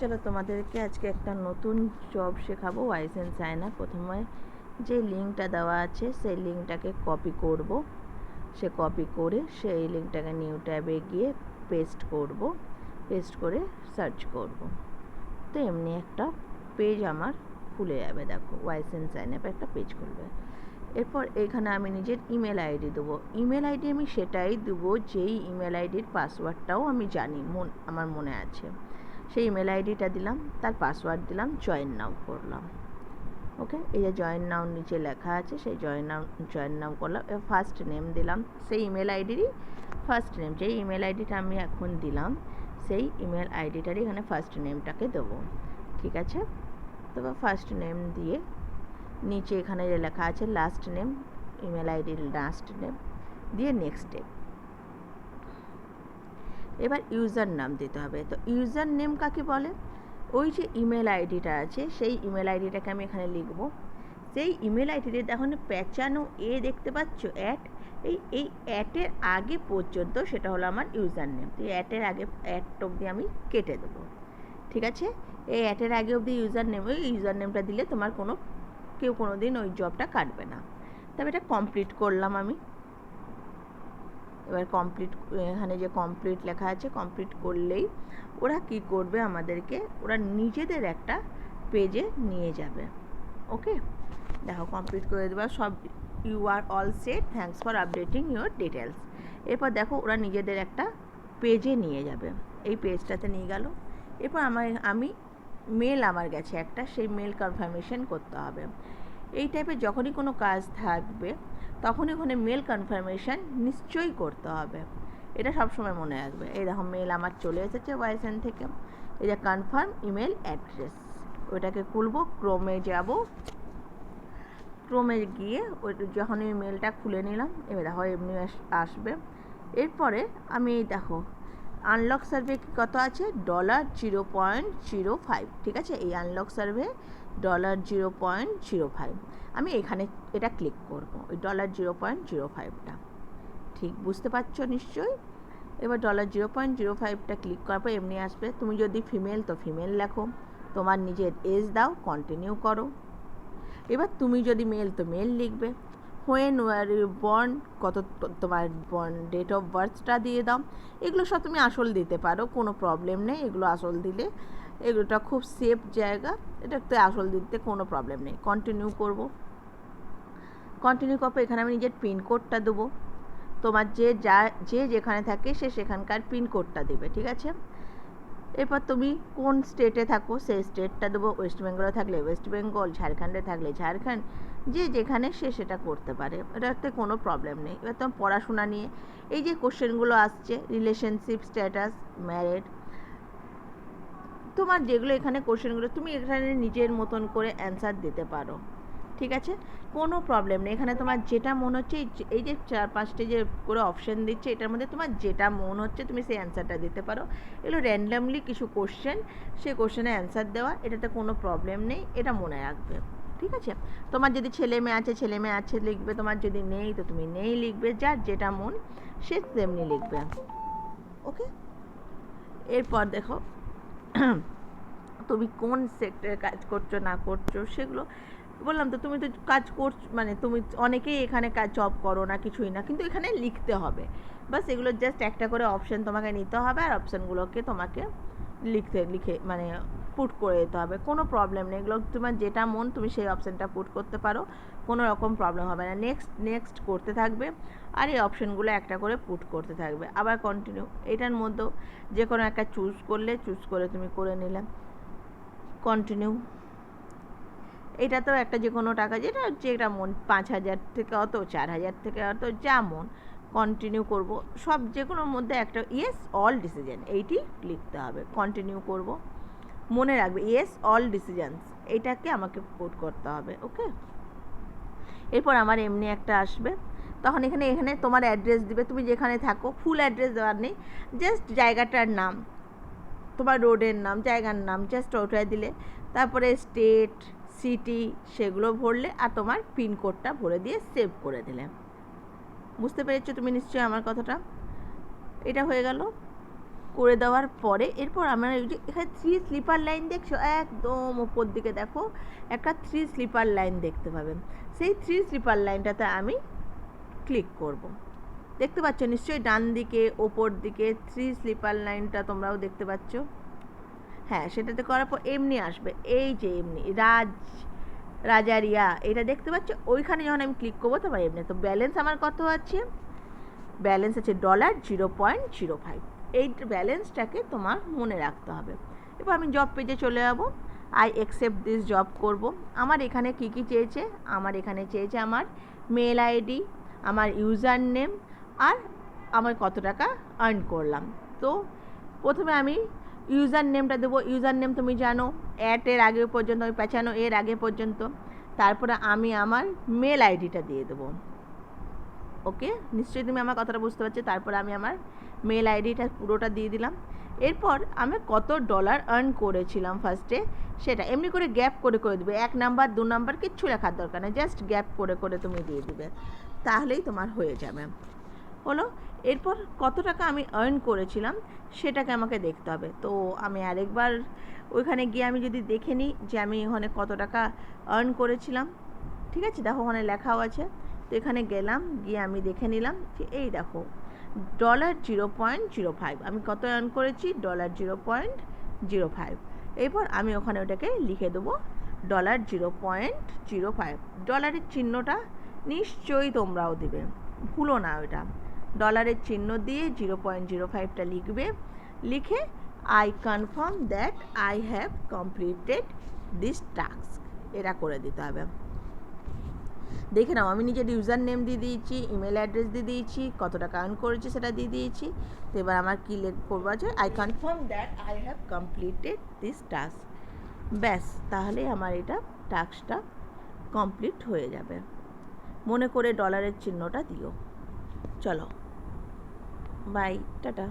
চলো তোমাদেরকে আজকে একটা নতুন জব শেখাবো, ওয়াইস অ্যান্ড সাইন। প্রথমে যে লিঙ্কটা দেওয়া আছে সেই লিঙ্কটাকে কপি করব। সে কপি করে সেই লিঙ্কটাকে নিউ ট্যাবে গিয়ে পেস্ট করব। পেস্ট করে সার্চ করব, তো এমনি একটা পেজ আমার খুলে যাবে। দেখো, ওয়াইস অ্যান্ড সাইন অ্যাপ একটা পেজ খুলবে। এরপর এখানে আমি নিজের ইমেল আইডি দেবো। ইমেল আইডি আমি সেটাই দেবো যেই ইমেল আইডির পাসওয়ার্ডটাও আমি জানি, আমার মনে আছে। সেই ইমেল আইডিটা দিলাম, তার পাসওয়ার্ড দিলাম, জয়েন নাও করলাম। ওকে, এই যে জয়েন নাও নিচে লেখা আছে, সেই জয়েন নাও করলাম। ফার্স্ট নেম দিলাম সেই ইমেল আইডিরই ফার্স্ট নেম, যেই ইমেল আইডিটা আমি এখন দিলাম সেই ইমেল আইডিটারই এখানে ফার্স্ট নেমটাকে দেবো। ঠিক আছে, তবে ফার্স্ট নেম দিয়ে নিচে এখানে যে লেখা আছে লাস্ট নেম, ইমেল আইডির লাস্ট নেম দিয়ে নেক্সট স্টেপ। এবার ইউজার নাম দিতে হবে। তো ইউজার নেম কাকে বলে? ওই যে ইমেল আইডিটা আছে সেই ইমেল আইডিটাকে আমি এখানে লিখব। সেই ইমেল আইডিতে এখন পেঁচানো দেখতে পাচ্ছ অ্যাট, এই অ্যাটের আগে পর্যন্ত সেটা হলো আমার ইউজার নেম। তো এই অ্যাটের আগে অ্যাট অবধি আমি কেটে দেবো। ঠিক আছে, এই অ্যাটের আগে অবধি ইউজার নেম, ওই ইউজার নেমটা দিলে তোমার কেউ কোনো দিন ওই জবটা কাটবে না। তবে এটা কমপ্লিট করলাম আমি। এবার কমপ্লিট, এখানে যে কমপ্লিট লেখা আছে, কমপ্লিট করলেই ওরা কি করবে, আমাদেরকে ওরা নিজেদের একটা পেজে নিয়ে যাবে। ওকে, দেখো কমপ্লিট করে দেবা সব। You are all set, thanks for updating your details. এরপর দেখো ওরা নিজেদের একটা পেজে নিয়ে যাবে। এই পেজটাতে নিয়ে গেল। এরপর আমি মেল আমার গেছে একটা, সেই মেল কনফার্মেশন করতে হবে। এই টাইপের যখনই কোনো কাজ থাকবে তখনই ওখানে মেল কনফার্মেশন নিশ্চয়ই করতে হবে, এটা সবসময় মনে রাখবে। এই দেখো মেল আমার চলে এসেছে ওয়াইসএন থেকে। এই যে কনফার্ম ইমেল অ্যাড্রেস, ওইটাকে খুলবো, ক্রোমে যাব। ক্রোমে গিয়ে ওই যখন এই মেলটা খুলে নিলাম, এবার দেখো এমনি আসবে। এরপরে আমি দেখো আনলক সার্ভে কত আছে, $0.05। ঠিক আছে, এই আনলক সার্ভে $0.05। আমি এখানে এটা ক্লিক করব, ওই $0.05টা। ঠিক বুঝতে পারছো নিশ্চয়ই। এবার $0.05টা ক্লিক করার পর এমনি আসবে। তুমি যদি ফিমেল তো ফিমেল লেখো, তোমার নিজের এজ দাও, কন্টিনিউ করো। এবার তুমি যদি মেল তো মেল লিখবে। হোয়েন ওয়ার ইউ বর্ন, কত তোমার বর্ন ডেট অফ বার্থটা দিয়ে দাও। এগুলো সব তুমি আসল দিতে পারো, কোনো প্রবলেম নেই। এগুলো আসল দিলে এগুলোটা খুব সেফ জায়গা, এটাতে আসল দিতে কোনো প্রবলেম নেই। কন্টিনিউ করব। কন্টিনিউ করবো। এখানে আমি নিজের পিনকোডটা দেবো। তোমার যে যেখানে থাকে সে সেখানকার পিনকোডটা দেবে। ঠিক আছে, এরপর তুমি কোন স্টেটে থাকো সেই স্টেটটা দেবো। ওয়েস্ট বেঙ্গলে থাকলে ওয়েস্ট বেঙ্গল, ঝাড়খণ্ডে থাকলে ঝাড়খণ্ড, যে যেখানে সে সেটা করতে পারে, এটাতে কোনো প্রবলেম নেই। এবার তোমার পড়াশোনা নিয়ে এই যে কোশ্চেনগুলো আসছে, রিলেশনশিপ স্ট্যাটাস, ম্যারিড, তোমার যেগুলো এখানে কোশ্চেনগুলো তুমি এখানে নিজের মতন করে অ্যান্সার দিতে পারো। ঠিক আছে, কোনো প্রবলেম নেই। এখানে তোমার যেটা মনে হচ্ছে, এই যে 4-5টে যে করে অপশান দিচ্ছে, এটার মধ্যে তোমার যেটা মনে হচ্ছে তুমি সেই অ্যান্সারটা দিতে পারো। এগুলো র্যান্ডামলি কিছু কোশ্চেন, সেই কোশ্চেনে অ্যান্সার দেওয়া, এটাতে কোনো প্রবলেম নেই, এটা মনে রাখবে। ঠিক আছে, তোমার যদি ছেলে মেয়ে আছে লিখবে, তোমার যদি নেই তো তুমি নেই লিখবে, যার যেটা মন সে তেমনি লিখবে। ওকে, এরপর দেখো তুমি কোন সেক্টরে কাজ করছো না করছো সেগুলো বললাম। তো তুমি তো কাজ করছো, মানে তুমি অনেকেই এখানে কাজ জব করো না, কিছুই না, কিন্তু এখানে লিখতে হবে। বাস এগুলো জাস্ট একটা করে অপশান তোমাকে নিতে হবে, আর অপশানগুলোকে তোমাকে লিখে মানে পুট করে দিতে হবে। কোনো প্রবলেম নেই, এগুলো তোমার যেটা মন তুমি সেই অপশানটা পুট করতে পারো, কোনো রকম প্রবলেম হবে না। নেক্সট করতে থাকবে, আর এই অপশানগুলো একটা করে পুট করতে থাকবে, আবার কন্টিনিউ। এটার মধ্যেও যে কোনো একটা চুজ করে তুমি করে নিলে, কন্টিনিউ। এটা তো একটা যে কোনো টাকা, যেটা মন, 5,000 থেকে অত, 4,000 থেকে অত, যা মন, কন্টিনিউ করব। সব যে কোনোর মধ্যে একটা ইয়েস অল ডিসিশন এইটি লিখতে হবে। কন্টিনিউ করব, মনে রাখবে ইয়েস অল ডিসিশনস, এইটাকে আমাকে পুট করতে হবে। ওকে, এরপর আমার এমনি একটা আসবে, তখন এখানে তোমার অ্যাড্রেস দিবে, তুমি যেখানে থাকো। ফুল অ্যাড্রেস দেওয়ার নেই, জাস্ট জায়গাটার নাম, তোমার রোডের নাম, জায়গার নাম, জাস্ট ওটাই দিলে। তারপরে স্টেট, সিটি সেগুলো ভরলে, আর তোমার পিনকোডটা ভরে দিয়ে সেভ করে দিলে। বুঝতে পেরেছো তুমি নিশ্চয়ই আমার কথাটা? এটা হয়ে গেল করে দেওয়ার পরে এরপর আমরা এই যে এখানে 3 স্লিপার লাইন দেখছো, একদম ওপর দিকে দেখো একটা 3 স্লিপার লাইন দেখতে পাবেন। সেই 3 স্লিপার লাইনটাতে আমি ক্লিক করব। দেখতে পাচ্ছ নিশ্চয়ই ডান দিকে ওপর দিকে 3 স্লিপার লাইনটা তোমরাও দেখতে পাচ্ছ। হ্যাঁ, সেটাতে করার পর এমনি আসবে, এই যে এমনি রাজারিয়া এটা দেখতে পাচ্ছ। ওইখানে যখন আমি ক্লিক করবো তোমার এমনি তো ব্যালেন্স আমার কত আছে, ব্যালেন্স আছে $0.05। এই ব্যালেন্সটাকে তোমার মনে রাখতে হবে। এবার আমি জব পেজে চলে যাব, আই অ্যাকসেপ্ট দিস জব করব। আমার এখানে কি কি চেয়েছে, আমার এখানে চেয়েছে আমার মেল আইডি, আমার ইউজার নেম, আর আমার কত টাকা আর্ন করলাম। তো প্রথমে আমি ইউজার নেমটা দেবো। ইউজার নেম তুমি জানো, এর আগে পর্যন্ত আমি 95 এর আগে পর্যন্ত। তারপরে আমি আমার মেল আইডিটা দিয়ে দেবো। ওকে, নিশ্চয়ই তুমি আমার কথাটা বুঝতে পারছো। তারপর আমি আমার মেল আইডিটা পুরোটা দিয়ে দিলাম। এরপর আমি কত ডলার আর্ন করেছিলাম ফার্স্টে সেটা এমনি করে গ্যাপ করে করে দেবে। 1 নাম্বার 2 নাম্বার কিচ্ছু লেখার দরকার নেই, জাস্ট গ্যাপ করে করে তুমি দিয়ে দিবে, তাহলেই তোমার হয়ে যাবে। হলো, এরপর কত টাকা আমি আর্ন করেছিলাম সেটাকে আমাকে দেখতে হবে। তো আমি আরেকবার ওইখানে গিয়ে আমি যদি দেখে নিই যে আমি ওখানে কত টাকা আর্ন করেছিলাম, ঠিক আছে, দেখো ওখানে লেখাও আছে। তো এখানে গেলাম, গিয়ে আমি দেখে নিলাম যে এই দেখো $0.05 আমি কত আর্ন করেছি, $0.05। এরপর আমি ওখানে ওটাকে লিখে দেবো $0.05। ডলারের চিহ্নটা নিশ্চয়ই তোমরাও দেবে, ভুলো না ওটা। ডলারের চিহ্ন দিয়ে 0.05টা লিখবে, লিখে I confirm that I have completed this task, এটা করে দিতে হবে। দেখে নাও, আমি নিজের ইউজার নেম দিয়ে দিয়েছি, ইমেল অ্যাড্রেস দিয়ে দিয়েছি, কত টাকা আর্ন করেছি সেটা দিয়ে দিয়েছি। তো এবার আমার কী করবো আছে, I confirm that I have completed this task. ব্যাস, তাহলে আমার এটা টাস্কটা কমপ্লিট হয়ে যাবে। মনে করে ডলারের চিহ্নটা দিও। চলো, বাই, টাটা।